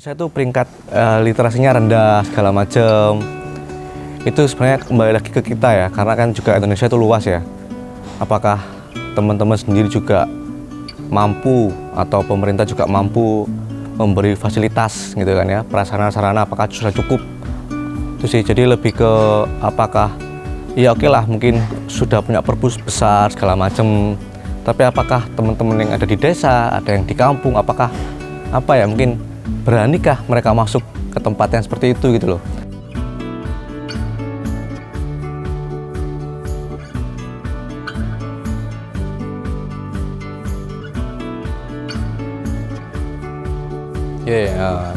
Indonesia itu peringkat literasinya rendah segala macam. Itu sebenarnya kembali lagi ke kita ya, karena kan juga Indonesia itu luas ya. Apakah teman-teman sendiri juga mampu atau pemerintah juga mampu memberi fasilitas gitu kan ya, prasarana-sarana apakah sudah cukup? Itu sih, jadi lebih ke apakah ya oke lah mungkin sudah punya perpus besar segala macam, tapi apakah teman-teman yang ada di desa, ada yang di kampung, apakah apa ya mungkin beranikah mereka masuk ke tempat yang seperti itu gitu loh.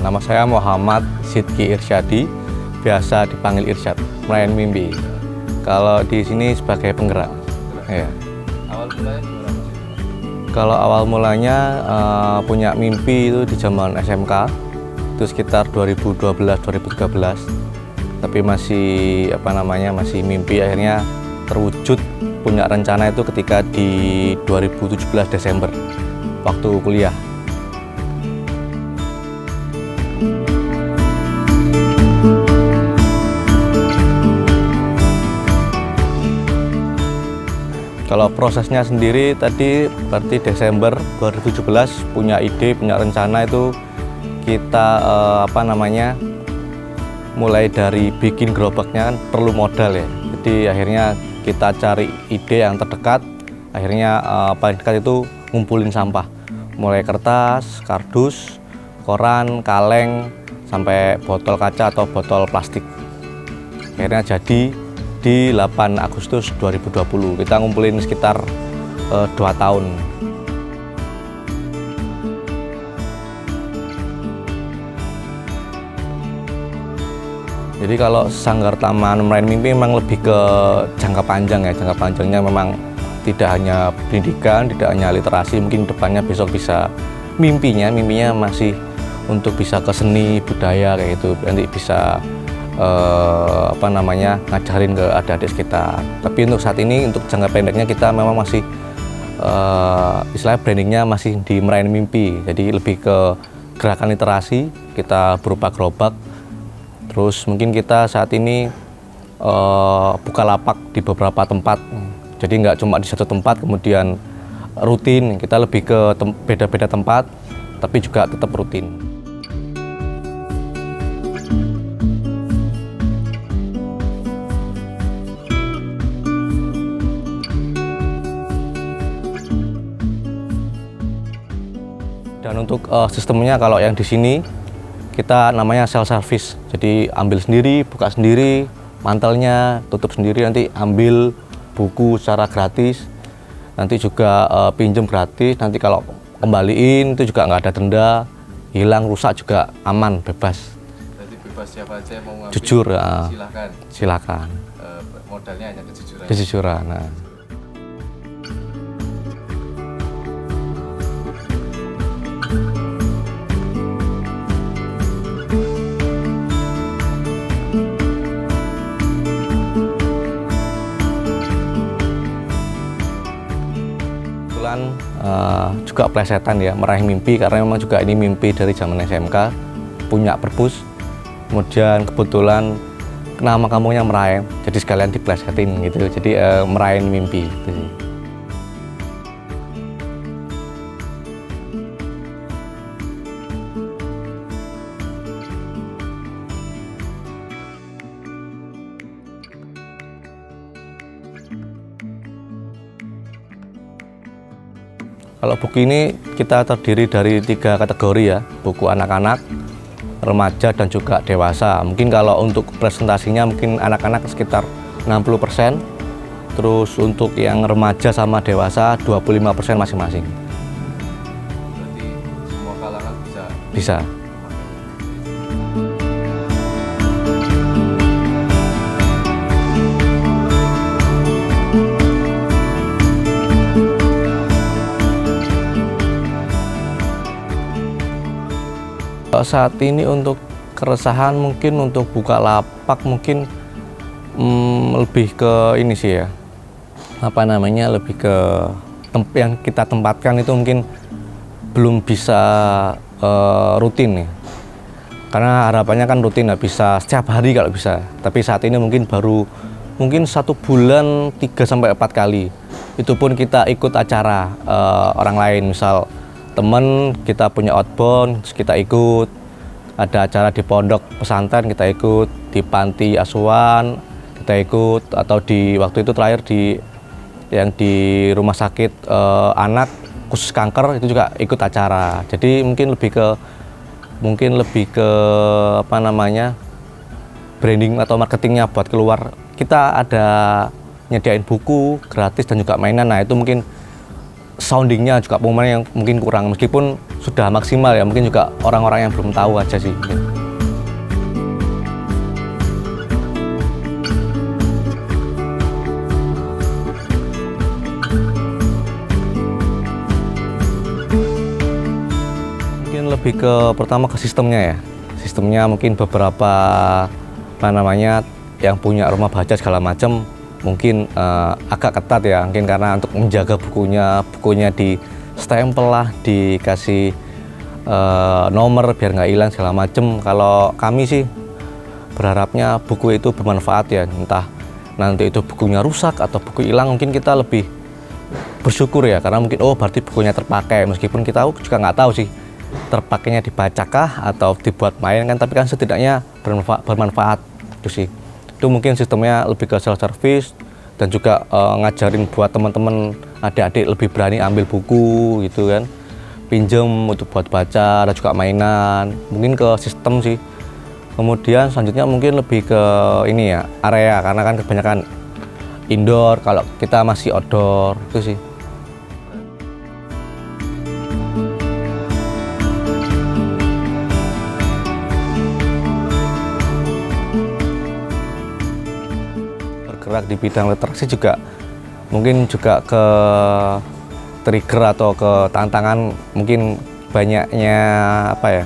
Nama saya Muhammad Sidki Irsyadi, biasa dipanggil Irsyad, merayakan mimpi. Kalau di sini sebagai penggerak. Ya. Awal mulanya gimana Mas? Kalau awal mulanya punya mimpi itu di zaman SMK, itu sekitar 2012-2013. Tapi masih masih mimpi, akhirnya terwujud punya rencana itu ketika di 2017 Desember waktu kuliah. Kalau prosesnya sendiri tadi berarti Desember 2017 punya ide, punya rencana itu kita mulai dari bikin gerobaknya kan perlu modal ya. Jadi akhirnya kita cari ide yang terdekat, akhirnya paling dekat itu ngumpulin sampah. Mulai kertas, kardus, koran, kaleng, sampai botol kaca atau botol plastik. Akhirnya jadi di 8 Agustus 2020, kita ngumpulin sekitar 2 tahun. Jadi kalau Sanggar Taman Merayakan Mimpi memang lebih ke jangka panjang ya, jangka panjangnya memang tidak hanya pendidikan, tidak hanya literasi, mungkin depannya besok bisa mimpinya masih untuk bisa ke seni budaya kayak gitu, nanti bisa ngajarin ke adik-adik sekitar. Tapi untuk saat ini, untuk jangka pendeknya kita memang masih istilahnya brandingnya masih di Merayakan Mimpi. Jadi lebih ke gerakan literasi, kita berupa gerobak. Terus mungkin kita saat ini buka lapak di beberapa tempat. Jadi nggak cuma di satu tempat kemudian rutin, kita lebih ke beda-beda tempat, tapi juga tetap rutin. Dan untuk sistemnya kalau yang di sini kita namanya self service. Jadi ambil sendiri, buka sendiri, mantelnya tutup sendiri, nanti ambil buku secara gratis. Nanti juga pinjem gratis, nanti kalau kembaliin itu juga nggak ada denda, hilang, rusak juga aman, bebas. Berarti bebas siapa aja yang mau ngambil, jujur, silakan. Modalnya hanya kejujuran. Kejujuran. Nah. Juga plesetan ya, meraih mimpi, karena memang juga ini mimpi dari zaman SMK, punya perpus, kemudian kebetulan nama kampungnya Meraeng, jadi sekalian diplesetin gitu, jadi meraih mimpi gitu sih. Kalau buku ini kita terdiri dari 3 kategori ya, buku anak-anak, remaja, dan juga dewasa. Mungkin kalau untuk presentasinya mungkin anak-anak sekitar 60%, terus untuk yang remaja sama dewasa 25% masing-masing. Berarti semua kalangan bisa? Bisa. Saat ini untuk keresahan mungkin untuk buka lapak mungkin lebih ke ini sih ya, lebih ke yang kita tempatkan itu mungkin belum bisa rutin nih. Karena harapannya kan rutin, nggak bisa setiap hari kalau bisa. Tapi saat ini mungkin baru 1 bulan 3-4 kali. Itu pun kita ikut acara orang lain, misal temen kita punya outbound, terus kita ikut. Ada acara di pondok pesantren kita ikut, di panti asuhan kita ikut, atau di waktu itu terakhir di rumah sakit anak khusus kanker itu juga ikut acara. Jadi mungkin lebih ke apa namanya, branding atau marketingnya buat keluar. Kita ada nyediain buku gratis dan juga mainan. Nah itu mungkin soundingnya juga pengumuman yang mungkin kurang, meskipun sudah maksimal ya, mungkin juga orang-orang yang belum tahu aja sih. Mungkin lebih ke pertama ke sistemnya ya. Sistemnya mungkin beberapa apa namanya yang punya rumah baca segala macam mungkin agak ketat ya, mungkin karena untuk menjaga bukunya di stempel lah, dikasih nomor biar nggak hilang segala macam. Kalau kami sih berharapnya buku itu bermanfaat ya, entah nanti itu bukunya rusak atau buku hilang, mungkin kita lebih bersyukur ya, karena mungkin berarti bukunya terpakai, meskipun kita juga nggak tahu sih terpakainya dibacakah atau dibuat main kan, tapi kan setidaknya bermanfaat itu sih. Itu mungkin sistemnya lebih ke self service dan juga ngajarin buat teman-teman adik-adik lebih berani ambil buku gitu kan, pinjem untuk buat baca, ada juga mainan, mungkin ke sistem sih. Kemudian selanjutnya mungkin lebih ke ini ya, area, karena kan kebanyakan indoor, kalau kita masih outdoor itu sih. Bergerak di bidang literasi juga mungkin juga ke trigger atau ke tantangan, mungkin banyaknya apa ya,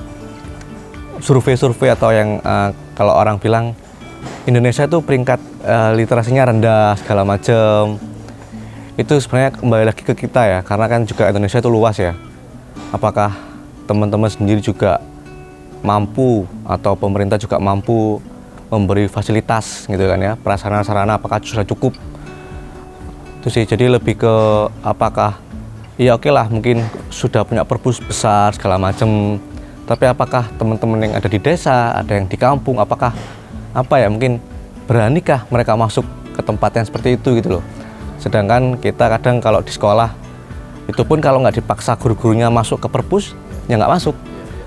survei-survei atau yang kalau orang bilang Indonesia itu peringkat literasinya rendah segala macam. Itu sebenarnya kembali lagi ke kita ya, karena kan juga Indonesia itu luas ya. Apakah teman-teman sendiri juga mampu atau pemerintah juga mampu memberi fasilitas gitu kan ya, prasarana-sarana apakah sudah cukup? Itu sih, jadi lebih ke apakah ya oke lah mungkin sudah punya perpus besar segala macam, tapi apakah teman-teman yang ada di desa, ada yang di kampung, apakah apa ya, mungkin beranikah mereka masuk ke tempat yang seperti itu gitu loh. Sedangkan kita kadang kalau di sekolah itu pun kalau nggak dipaksa guru-gurunya masuk ke perpus ya nggak masuk,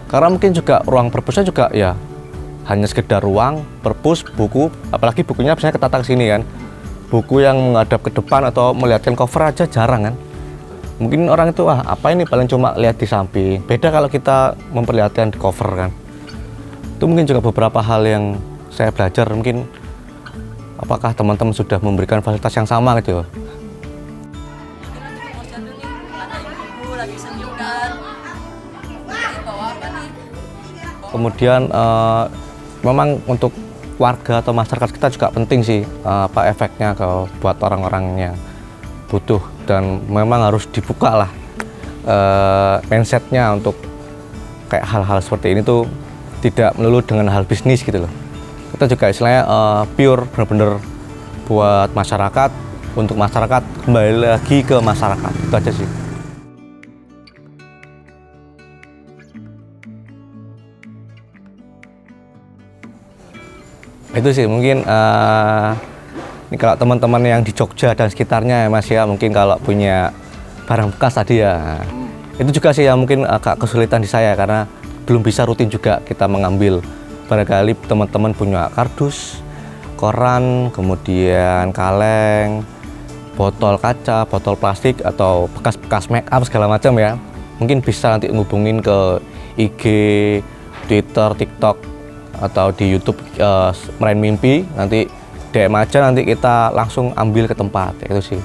karena mungkin juga ruang perpusnya juga ya hanya sekedar ruang, perpus, buku, apalagi bukunya biasanya ketata ke sini kan. Buku yang menghadap ke depan atau melihatkan cover aja jarang kan. Mungkin orang itu apa ini, paling cuma lihat di samping. Beda kalau kita memperlihatkan di cover kan. Itu mungkin juga beberapa hal yang saya belajar, mungkin apakah teman-teman sudah memberikan fasilitas yang sama gitu. Kemudian memang untuk warga atau masyarakat kita juga penting sih apa efeknya buat orang-orang yang butuh, dan memang harus dibuka lah mindsetnya untuk kayak hal-hal seperti ini tuh tidak melulu dengan hal bisnis gitu loh. Kita juga istilahnya pure bener-bener buat masyarakat, untuk masyarakat, kembali lagi ke masyarakat, itu aja sih. Itu sih mungkin ini kalau teman-teman yang di Jogja dan sekitarnya ya Mas ya, mungkin kalau punya barang bekas tadi ya, itu juga sih yang mungkin agak kesulitan di saya, karena belum bisa rutin juga kita mengambil. Barangkali teman-teman punya kardus, koran, kemudian kaleng, botol kaca, botol plastik, atau bekas-bekas make up segala macam ya, mungkin bisa nanti ngubungin ke IG, Twitter, TikTok, atau di YouTube Meraih Mimpi, nanti DM aja, nanti kita langsung ambil ke tempat, itu sih.